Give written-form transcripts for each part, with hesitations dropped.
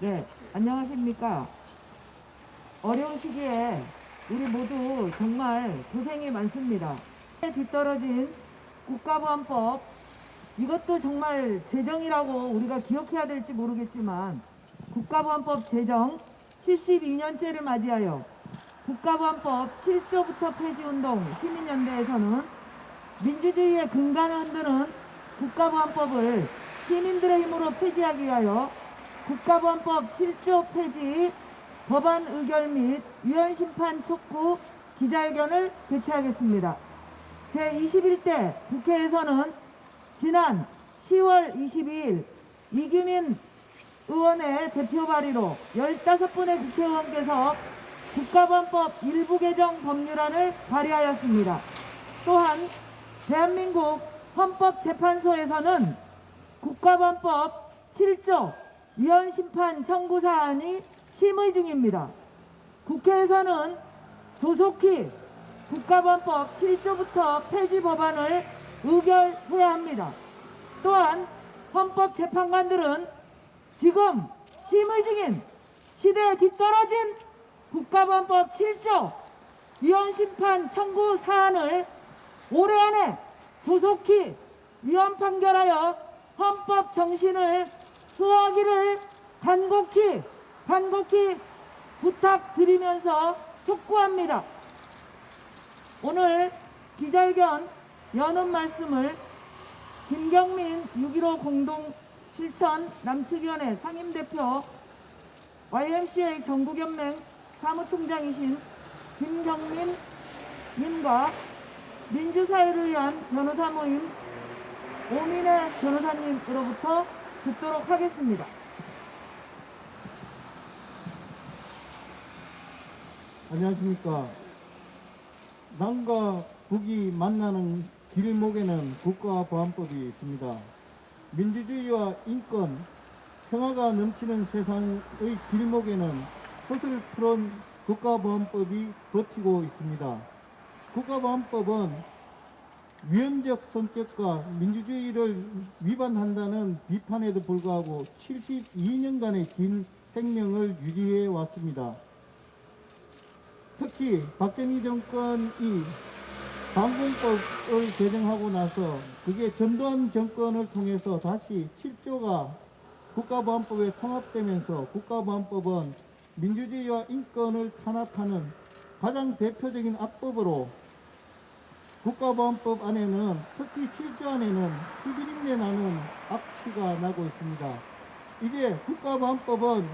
네, 안녕하십니까. 어려운 시기에 우리 모두 정말 고생이 많습니다. 뒤떨어진 국가보안법, 이것도 정말 제정이라고 우리가 기억해야 될지 모르겠지만 국가보안법 제정 72년째를 맞이하여 국가보안법 7조부터 폐지운동 시민연대에서는 민주주의의 근간을 흔드는 국가보안법을 시민들의 힘으로 폐지하기 위하여 국가보안법 7조 폐지 법안 의결 및 위헌심판 촉구 기자회견을 개최하겠습니다. 제21대 국회에서는 지난 10월 22일 이규민 의원의 대표 발의로 15분의 국회의원께서 국가보안법 일부 개정 법률안을 발의하였습니다. 또한 대한민국 헌법재판소에서는 국가보안법 7조 위헌심판 청구 사안이 심의 중입니다. 국회에서는 조속히 국가보안법 7조부터 폐지 법안을 의결해야 합니다. 또한 헌법재판관들은 지금 심의 중인 시대에 뒤떨어진 국가보안법 7조 위헌심판 청구 사안을 올해 안에 조속히 위헌 판결하여 헌법 정신을 수호하기를 간곡히 부탁드리면서 촉구합니다. 오늘 기자회견 여는 말씀을 김경민 6.15 공동실천 남측위원회 상임대표 YMCA 전국연맹 사무총장이신 김경민 님과 민주사회를 위한 변호사 모임 오민혜 변호사님으로부터 듣도록 하겠습니다. 안녕하십니까. 남과 북이 만나는 길목에는 국가보안법이 있습니다. 민주주의와 인권, 평화가 넘치는 세상의 길목에는 허슬 국가보안법이 버티고 있습니다. 국가보안법은 위헌적 성격과 민주주의를 위반한다는 비판에도 불구하고 72년간의 긴 생명을 유지해 왔습니다. 특히 박정희 정권이 방공법을 제정하고 나서 그게 전두환 정권을 통해서 다시 7조가 국가보안법에 통합되면서 국가보안법은 민주주의와 인권을 탄압하는 가장 대표적인 악법으로 국가보안법 안에는 특히 7조 안에는 피비린내 나는 악취가 나고 있습니다. 이제 국가보안법은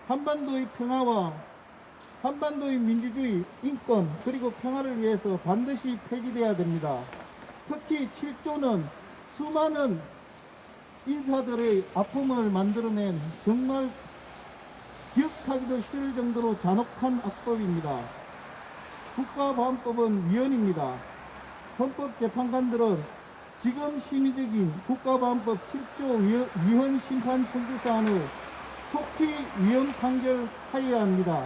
한반도의 평화와 한반도의 민주주의, 인권, 그리고 평화를 위해서 반드시 폐지돼야 됩니다. 특히 7조는 수많은 인사들의 아픔을 만들어낸 정말 기억하기도 싫을 정도로 잔혹한 악법입니다. 국가보안법은 위헌입니다. 헌법재판관들은 지금 심의 중인 국가보안법 7조 위헌심판 청구 사안을 속히 위헌 판결하여야 합니다.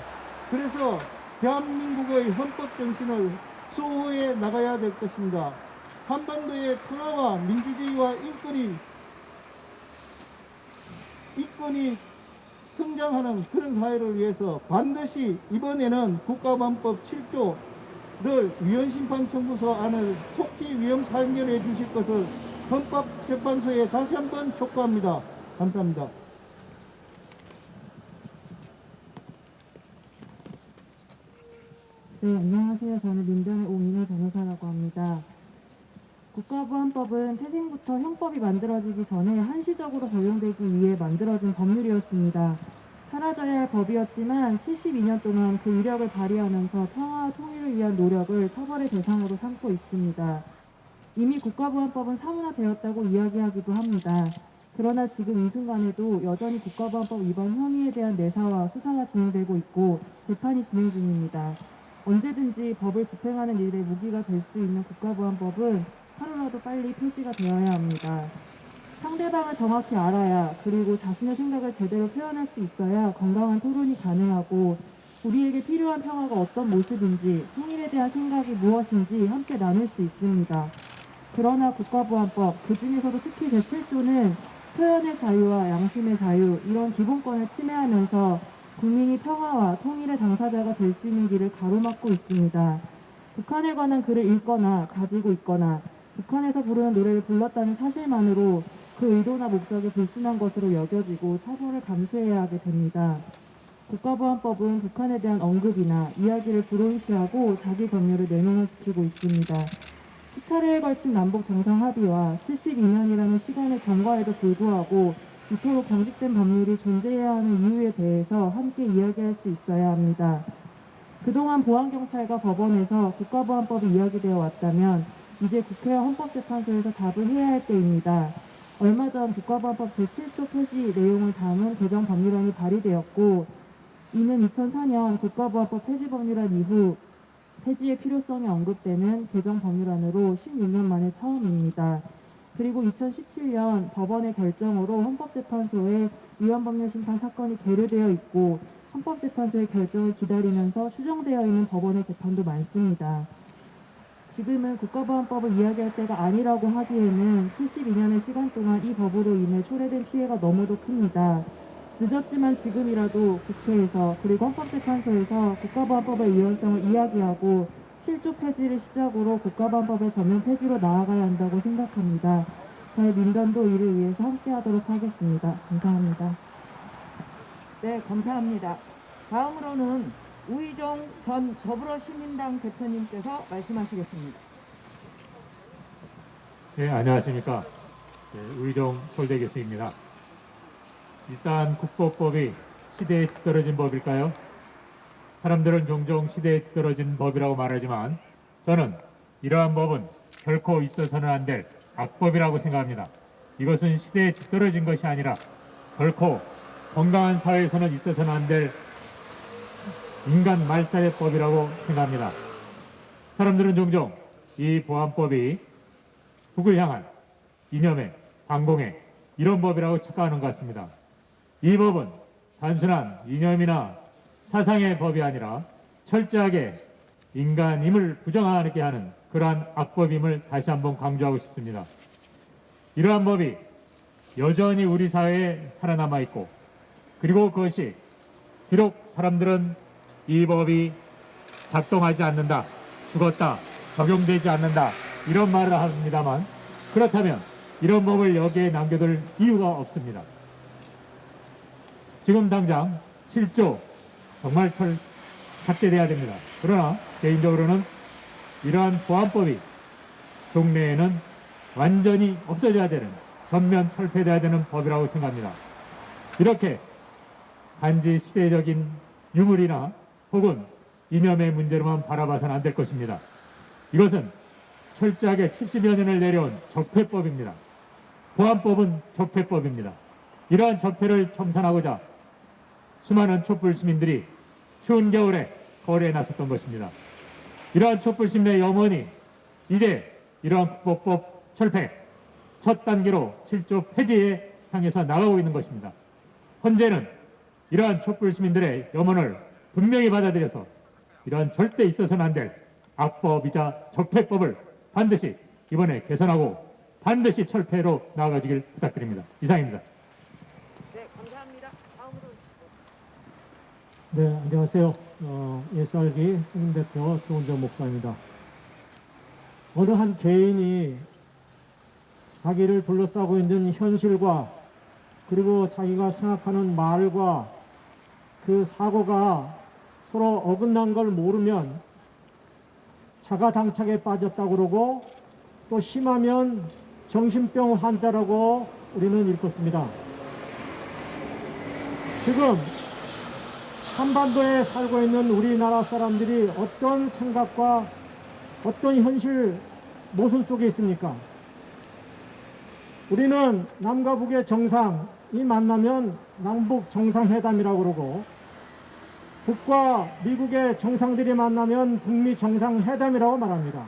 그래서 대한민국의 헌법 정신을 수호해 나가야 될 것입니다. 한반도의 평화와 민주주의와 인권이 성장하는 그런 사회를 위해서 반드시 이번에는 국가보안법 7조를 위헌심판 청구서 안을 속히 위헌 판결해 주실 것을 헌법재판소에 다시 한번 촉구합니다. 감사합니다. 네, 안녕하세요. 저는 민변의 오민혜 변호사라고 합니다. 국가보안법은 태생부터 형법이 만들어지기 전에 한시적으로 적용되기 위해 만들어진 법률이었습니다. 사라져야 할 법이었지만 72년 동안 그 위력을 발휘하면서 평화와 통일을 위한 노력을 처벌의 대상으로 삼고 있습니다. 이미 국가보안법은 사문화되었다고 이야기하기도 합니다. 그러나 지금 이 순간에도 여전히 국가보안법 위반 혐의에 대한 내사와 수사가 진행되고 있고 재판이 진행 중입니다. 언제든지 법을 집행하는 일에 무기가 될 수 있는 국가보안법은 하루라도 빨리 폐지가 되어야 합니다. 상대방을 정확히 알아야, 그리고 자신의 생각을 제대로 표현할 수 있어야 건강한 토론이 가능하고 우리에게 필요한 평화가 어떤 모습인지, 통일에 대한 생각이 무엇인지 함께 나눌 수 있습니다. 그러나 국가보안법, 그 중에서도 특히 제7조는 표현의 자유와 양심의 자유, 이런 기본권을 침해하면서 국민이 평화와 통일의 당사자가 될 수 있는 길을 가로막고 있습니다. 북한에 관한 글을 읽거나 가지고 있거나 북한에서 부르는 노래를 불렀다는 사실만으로 그 의도나 목적이 불순한 것으로 여겨지고 처벌을 감수해야 하게 됩니다. 국가보안법은 북한에 대한 언급이나 이야기를 불온시하고 자기 권유를 내놓아 지키고 있습니다. 수차례에 걸친 남북 정상합의와 72년이라는 시간의 경과에도 불구하고 이토록 경직된 법률이 존재해야 하는 이유에 대해서 함께 이야기할 수 있어야 합니다. 그동안 보안경찰과 법원에서 국가보안법이 이야기되어 왔다면 이제 국회와 헌법재판소에서 답을 해야 할 때입니다. 얼마 전 국가보안법 제7조 폐지 내용을 담은 개정 법률안이 발의되었고, 이는 2004년 국가보안법 폐지 법률안 이후 폐지의 필요성이 언급되는 개정 법률안으로 16년 만에 처음입니다. 그리고 2017년 법원의 결정으로 헌법재판소에 위헌법률 심판 사건이 계류되어 있고 헌법재판소의 결정을 기다리면서 추정되어 있는 법원의 재판도 많습니다. 지금은 국가보안법을 이야기할 때가 아니라고 하기에는 72년의 시간 동안 이 법으로 인해 초래된 피해가 너무도 큽니다. 늦었지만 지금이라도 국회에서 그리고 헌법재판소에서 국가보안법의 유연성을 이야기하고 7조 폐지를 시작으로 국가보안법의 전면 폐지로 나아가야 한다고 생각합니다. 저희 민변도 이를 위해서 함께하도록 하겠습니다. 감사합니다. 네, 감사합니다. 다음으로는 우희종 전 더불어시민당 대표님께서 말씀하시겠습니다. 네, 안녕하십니까. 네, 우희종 서울대 교수입니다. 일단 국보법이 시대에 뒤떨어진 법일까요? 사람들은 종종 시대에 뒤떨어진 법이라고 말하지만 저는 이러한 법은 결코 있어서는 안 될 악법이라고 생각합니다. 이것은 시대에 뒤떨어진 것이 아니라 결코 건강한 사회에서는 있어서는 안 될 인간 말살의 법이라고 생각합니다. 사람들은 종종 이 보안법이 북을 향한 이념의 반공의 이런 법이라고 착각하는 것 같습니다. 이 법은 단순한 이념이나 사상의 법이 아니라 철저하게 인간임을 부정하게 하는 그러한 악법임을 다시 한번 강조하고 싶습니다. 이러한 법이 여전히 우리 사회에 살아남아 있고, 그리고 그것이 비록 사람들은 이 법이 작동하지 않는다, 죽었다, 적용되지 않는다 이런 말을 합니다만, 그렇다면 이런 법을 여기에 남겨둘 이유가 없습니다. 지금 당장 7조 정말 삭제돼야 됩니다. 그러나 개인적으로는 이러한 보안법이 동네에는 완전히 없어져야 되는, 전면 철폐돼야 되는 법이라고 생각합니다. 이렇게 단지 시대적인 유물이나 혹은 이념의 문제로만 바라봐서는 안 될 것입니다. 이것은 철저하게 70여 년을 내려온 적폐법입니다. 보안법은 적폐법입니다. 이러한 적폐를 청산하고자 수많은 촛불 시민들이 추운 겨울에 거리에 나섰던 것입니다. 이러한 촛불 시민의 염원이 이제 이러한 국보법 철폐 첫 단계로 7조 폐지에 향해서 나가고 있는 것입니다. 헌재는 이러한 촛불 시민들의 염원을 분명히 받아들여서 이러한 절대 있어서는 안 될 악법이자 적폐법을 반드시 이번에 개선하고 반드시 철폐로 나아가시길 부탁드립니다. 이상입니다. 네, 감사합니다. 다음으로. 네, 안녕하세요. 예살기 승대표 조은정 목사입니다. 어느 한 개인이 자기를 둘러싸고 있는 현실과 그리고 자기가 생각하는 말과 그 사고가 서로 어긋난 걸 모르면 자가당착에 빠졌다고 그러고 또 심하면 정신병 환자라고 우리는 일컫습니다. 지금 한반도에 살고 있는 우리나라 사람들이 어떤 생각과 어떤 현실 모순 속에 있습니까? 우리는 남과 북의 정상이 만나면 남북 정상회담이라고 그러고, 북과 미국의 정상들이 만나면 북미 정상회담이라고 말합니다.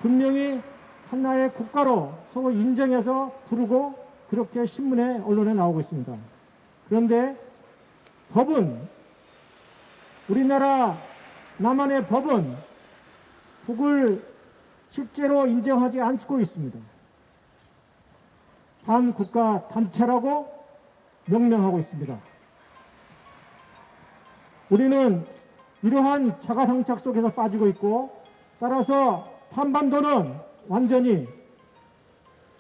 분명히 하나의 국가로 서로 인정해서 부르고 그렇게 신문에 언론에 나오고 있습니다. 그런데 법은, 우리나라 남한의 법은 북을 실제로 인정하지 않고 있습니다. 반국가 단체라고 명명하고 있습니다. 우리는 이러한 자가상착 속에서 빠지고 있고, 따라서 한반도는 완전히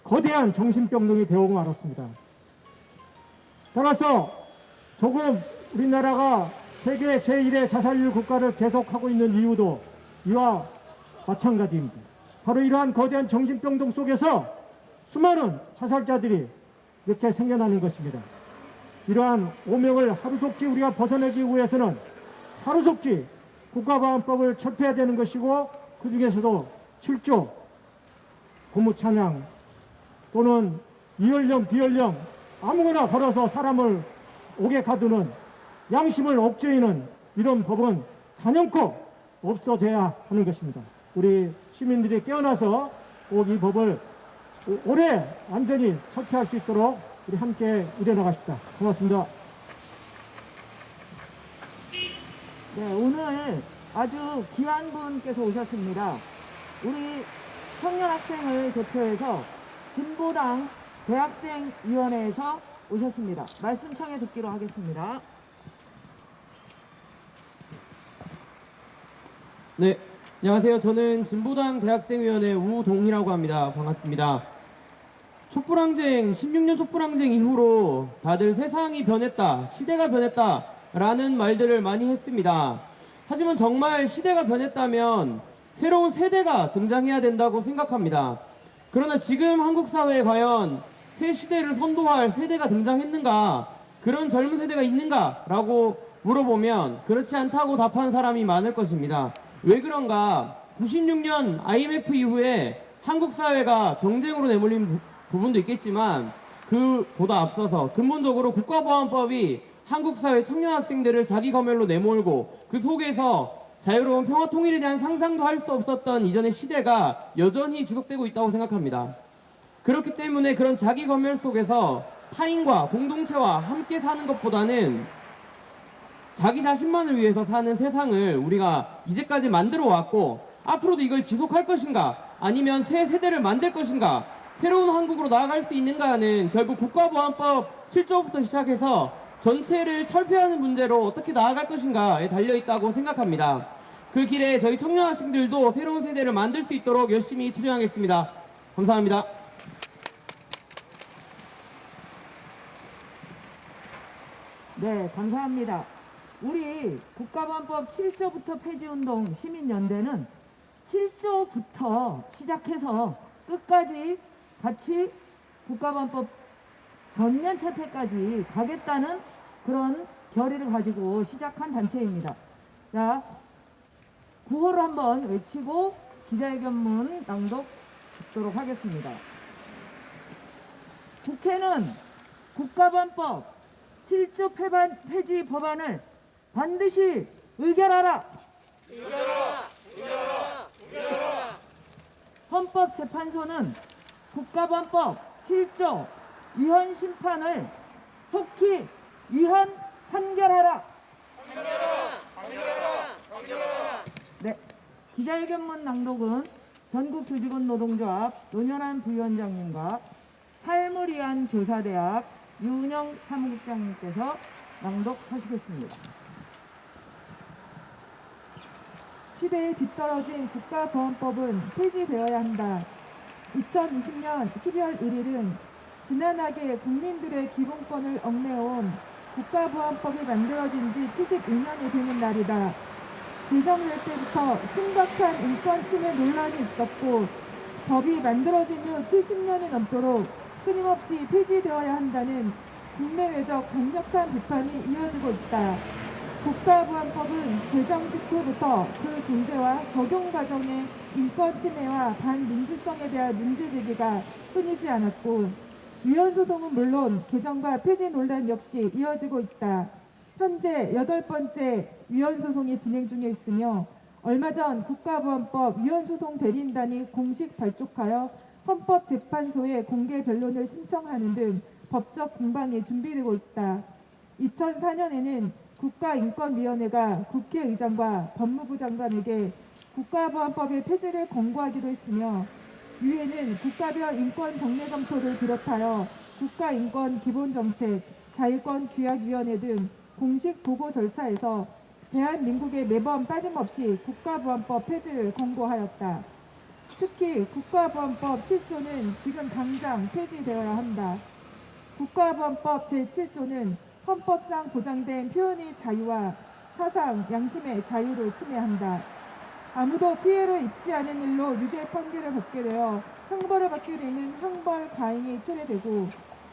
거대한 정신병동이 되어오고 말았습니다. 따라서 조금 우리나라가 세계 제1의 자살률 국가를 계속하고 있는 이유도 이와 마찬가지입니다. 바로 이러한 거대한 정신병동 속에서 수많은 자살자들이 이렇게 생겨나는 것입니다. 이러한 오명을 하루속히 우리가 벗어내기 위해서는 하루속히 국가보안법을 철폐해야 되는 것이고, 그 중에서도 7조 고무찬양 또는 이연령 비연령 아무거나 걸어서 사람을 옥에 가두는 양심을 억제하는 이런 법은 단연코 없어져야 하는 것입니다. 우리 시민들이 깨어나서 꼭 이 법을 올해 완전히 철폐할 수 있도록 우리 함께 일어나갑시다. 고맙습니다. 네, 오늘 아주 귀한 분께서 오셨습니다. 우리 청년 학생을 대표해서 진보당 대학생위원회에서 오셨습니다. 말씀 청해 듣기로 하겠습니다. 네, 안녕하세요. 저는 진보당 대학생위원회 우동희라고 합니다. 반갑습니다. 촛불항쟁, 16년 촛불항쟁 이후로 다들 세상이 변했다, 시대가 변했다 라는 말들을 많이 했습니다. 하지만 정말 시대가 변했다면 새로운 세대가 등장해야 된다고 생각합니다. 그러나 지금 한국 사회에 과연 새 시대를 선도할 세대가 등장했는가, 그런 젊은 세대가 있는가 라고 물어보면 그렇지 않다고 답하는 사람이 많을 것입니다. 왜 그런가? 96년 IMF 이후에 한국 사회가 경쟁으로 내몰린 부분도 있겠지만, 그보다 앞서서 근본적으로 국가보안법이 한국 사회 청년 학생들을 자기 검열로 내몰고, 그 속에서 자유로운 평화 통일에 대한 상상도 할 수 없었던 이전의 시대가 여전히 지속되고 있다고 생각합니다. 그렇기 때문에 그런 자기 검열 속에서 타인과 공동체와 함께 사는 것보다는 자기 자신만을 위해서 사는 세상을 우리가 이제까지 만들어 왔고, 앞으로도 이걸 지속할 것인가, 아니면 새 세대를 만들 것인가, 새로운 한국으로 나아갈 수 있는가는 결국 국가보안법 7조부터 시작해서 전체를 철폐하는 문제로 어떻게 나아갈 것인가에 달려있다고 생각합니다. 그 길에 저희 청년 학생들도 새로운 세대를 만들 수 있도록 열심히 투쟁하겠습니다. 감사합니다. 네, 감사합니다. 우리 국가보안법 7조부터 폐지운동 시민연대는 7조부터 시작해서 끝까지 같이 국가보안법 전면 철폐까지 가겠다는 그런 결의를 가지고 시작한 단체입니다. 자, 구호를 한번 외치고 기자회견문 낭독 듣도록 하겠습니다. 국회는 국가보안법 7조 폐지 법안을 반드시 의결하라. 헌법재판소는 국가보안법 7조 위헌 심판을 속히 위헌 판결하라. 네, 기자회견문 낭독은 전국교직원 노동조합 노년한 부위원장님과 삶을 위한 교사대학 유은영 사무국장님께서 낭독하시겠습니다. 시대에 뒤떨어진 국가보안법은 폐지되어야 한다. 2020년 12월 1일은 지난하게 국민들의 기본권을 얽내온 국가보안법이 만들어진 지 72년이 되는 날이다. 제정될 때부터 심각한 인권 침해 논란이 있었고, 법이 만들어진 후 70년이 넘도록 끊임없이 폐지되어야 한다는 국내외적 강력한 비판이 이어지고 있다. 국가보안법은 제정 직후부터 그 존재와 적용 과정의 인권 침해와 반민주성에 대한 문제 제기가 끊이지 않았고, 위헌 소송은 물론 개정과 폐지 논란 역시 이어지고 있다. 현재 8번째 위헌 소송이 진행 중에 있으며, 얼마 전 국가보안법 위헌 소송 대리인단이 공식 발족하여 헌법재판소에 공개 변론을 신청하는 등 법적 공방이 준비되고 있다. 2004년에는 국가인권위원회가 국회의장과 법무부 장관에게 국가보안법의 폐지를 권고하기도 했으며, 유엔은 국가별 인권 정례 검토를 비롯하여 국가인권기본정책, 자유권규약위원회 등 공식 보고 절차에서 대한민국에 매번 빠짐없이 국가보안법 폐지를 권고하였다. 특히 국가보안법 7조는 지금 당장 폐지되어야 한다. 국가보안법 제7조는 헌법상 보장된 표현의 자유와 사상, 양심의 자유를 침해한다. 아무도 피해를 입지 않은 일로 유죄 판결을 받게 되어 형벌을 받게 되는 형벌 과잉이 초래되고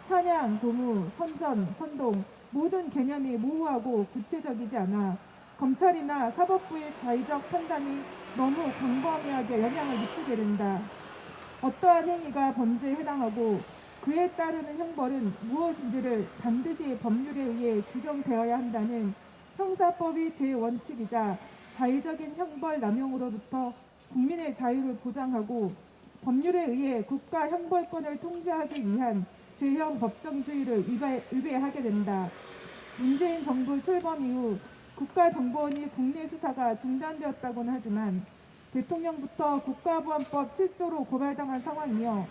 찬양, 도무, 선전, 선동 모든 개념이 모호하고 구체적이지 않아 검찰이나 사법부의 자의적 판단이 너무 광범위하게 영향을 미치게 된다. 어떠한 행위가 범죄에 해당하고 그에 따르는 형벌은 무엇인지를 반드시 법률에 의해 규정되어야 한다는 형사법이 대원칙이자 자의적인 형벌 남용으로부터 국민의 자유를 보장하고 법률에 의해 국가 형벌권을 통제하기 위한 죄형 법정주의를 위배하게 된다. 문재인 정부 출범 이후 국가정보원이 국내 수사가 중단되었다고는 하지만 대통령부터 국가보안법 7조로 고발당한 상황이며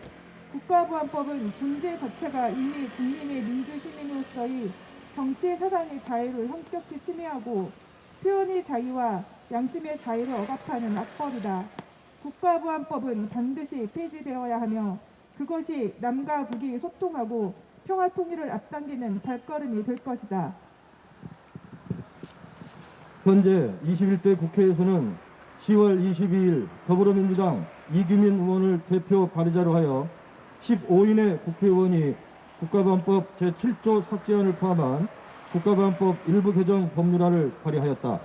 국가보안법은 존재 자체가 이미 국민의 민주시민으로서의 정치 사상의 자유를 형격히 침해하고 표현의 자유와 양심의 자유를 억압하는 악법이다. 국가보안법은 반드시 폐지되어야 하며 그것이 남과 북이 소통하고 평화 통일을 앞당기는 발걸음이 될 것이다. 현재 21대 국회에서는 10월 22일 더불어민주당 이규민 의원을 대표 발의자로 하여 15인의 국회의원이 국가보안법 제7조 삭제안을 포함한 국가보안법 일부 개정 법률안을 발의하였다.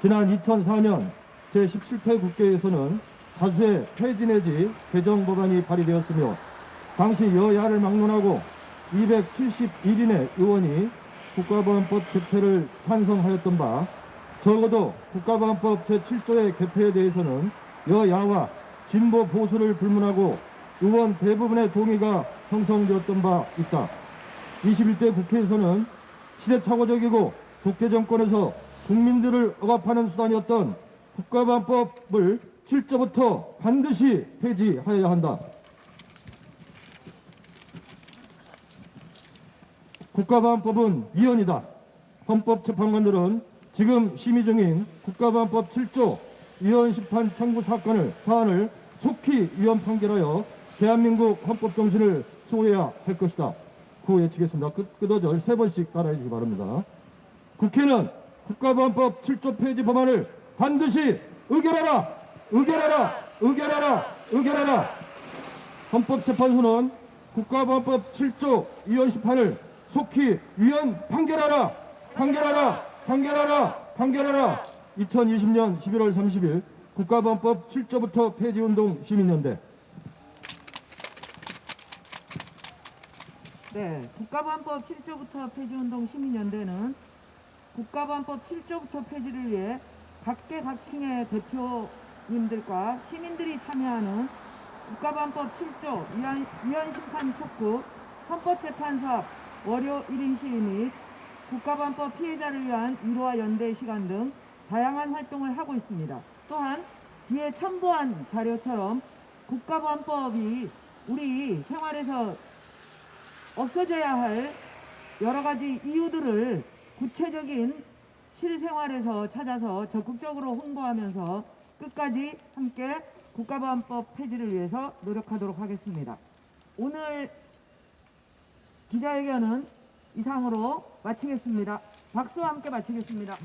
지난 2004년 제17대 국회에서는 다수의 폐지 내지 개정 법안이 발의되었으며 당시 여야를 막론하고 271인의 의원이 국가보안법 개폐를 찬성하였던 바 적어도 국가보안법 제7조의 개폐에 대해서는 여야와 진보 보수를 불문하고 의원 대부분의 동의가 형성되었던 바 있다. 21대 국회에서는 시대착오적이고 독재 정권에서 국민들을 억압하는 수단이었던 국가보안법을 7조부터 반드시 폐지하여야 한다. 국가보안법은 위헌이다. 헌법재판관들은 지금 심의 중인 국가보안법 7조 위헌 심판 청구 사안을 속히 위헌 판결하여 대한민국 헌법 정신을 수호해야 할 것이다. 구호 외치겠습니다. 끄덕여 3번씩 따라해 주시기 바랍니다. 국회는 국가보안법 7조 폐지 법안을 반드시 의결하라! 의결하라! 의결하라! 의결하라! 헌법재판소는 국가보안법 7조 위헌 심판을 속히 위헌 판결하라! 판결하라! 판결하라! 판결하라! 2020년 11월 30일 국가보안법 7조부터 폐지운동 시민연대. 네, 국가보안법 7조부터 폐지운동 시민연대는 국가보안법 7조부터 폐지를 위해 각계각층의 대표님들과 시민들이 참여하는 국가보안법 7조 위헌심판 촉구, 헌법재판소 앞 월요 1인 시위 및 국가보안법 피해자를 위한 위로와 연대 시간 등 다양한 활동을 하고 있습니다. 또한 뒤에 첨부한 자료처럼 국가보안법이 우리 생활에서 없어져야 할 여러 가지 이유들을 구체적인 실생활에서 찾아서 적극적으로 홍보하면서 끝까지 함께 국가보안법 폐지를 위해서 노력하도록 하겠습니다. 오늘 기자회견은 이상으로 마치겠습니다. 박수와 함께 마치겠습니다.